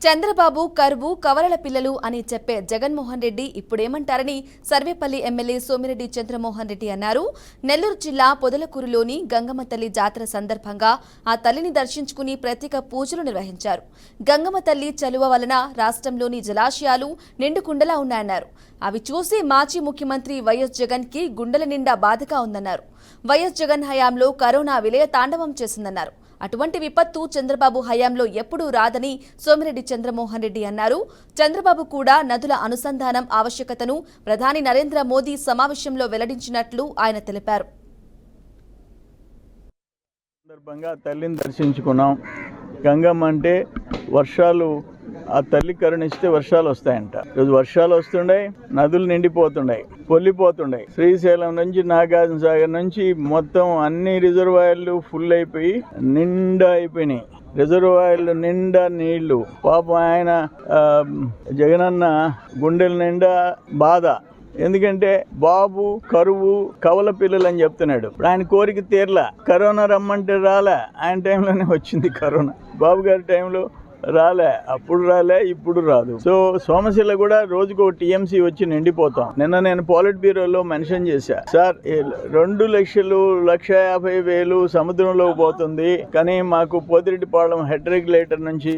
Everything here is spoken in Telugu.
చంద్రబాబు కరువు కవలల పిల్లలు అని చెప్పే జగన్మోహన్ రెడ్డి ఇప్పుడేమంటారని సర్వేపల్లి ఎమ్మెల్యే సోమిరెడ్డి చంద్రమోహన్ రెడ్డి అన్నారు. నెల్లూరు జిల్లా పొదలకూరులోని గంగమ్మ తల్లి జాతర సందర్భంగా ఆ తల్లిని దర్శించుకుని ప్రత్యేక పూజలు నిర్వహించారు. గంగమ్మ తల్లి చలువ వలన రాష్ట్రంలోని జలాశయాలు నిండుకుండలా ఉన్నాయన్నారు. అవి చూసి మాజీ ముఖ్యమంత్రి వైఎస్ జగన్ కి గుండెల నిండా బాధగా ఉందన్నారు. వైఎస్ జగన్ హయాంలో కరోనా విలయ తాండవం చేసిందన్నారు. అటువంటి విపత్తు చంద్రబాబు హయాంలో ఎప్పుడూ రాదని సోమిరెడ్డి చంద్రమోహన్ రెడ్డి అన్నారు. చంద్రబాబు కూడా నదుల అనుసంధానం ఆవశ్యకతను ప్రధాని నరేంద్ర మోదీ సమావేశంలో వెల్లడించినట్లు ఆయన తెలిపారు. సందర్భంగా తల్లిని దర్శించుకున్నాం. గంగమ్మ అంటే వర్షాలు, ఆ తల్లి కరుణిస్తే వర్షాలు వస్తాయంట. ఈరోజు వర్షాలు వస్తుండే, నదులు నిండిపోతుండే, పొల్లిపోతుండే. శ్రీశైలం నుంచి నాగార్జున సాగర్ నుంచి మొత్తం అన్ని రిజర్వాయర్లు ఫుల్ అయిపోయి నిండా అయిపోయినాయి. రిజర్వాయర్లు నిండా నీళ్లు. పాపం ఆయన జగనన్న గుండెల నిండా బాధ. ఎందుకంటే బాబు కరువు కవల పిల్లలు అని చెప్తున్నాడు. ఆయన కోరిక తీరలా. కరోనా రమ్మంటే రాలే, ఆయన టైంలోనే వచ్చింది కరోనా. బాబు గారి టైంలో రాలే, అప్పుడు రాలే, ఇప్పుడు రాదు. సో సోమశిల కూడా రోజుకు టీఎంసీ వచ్చి నిండిపోతాం. నిన్న నేను పాలిట్ బ్యూరోలో మెన్షన్ చేశా, సార్ 2,50,000 సముద్రంలో పోతుంది, కానీ మాకు పోతిరెడ్డిపాళెం హెడ్ రెగ్యులేటర్ నుంచి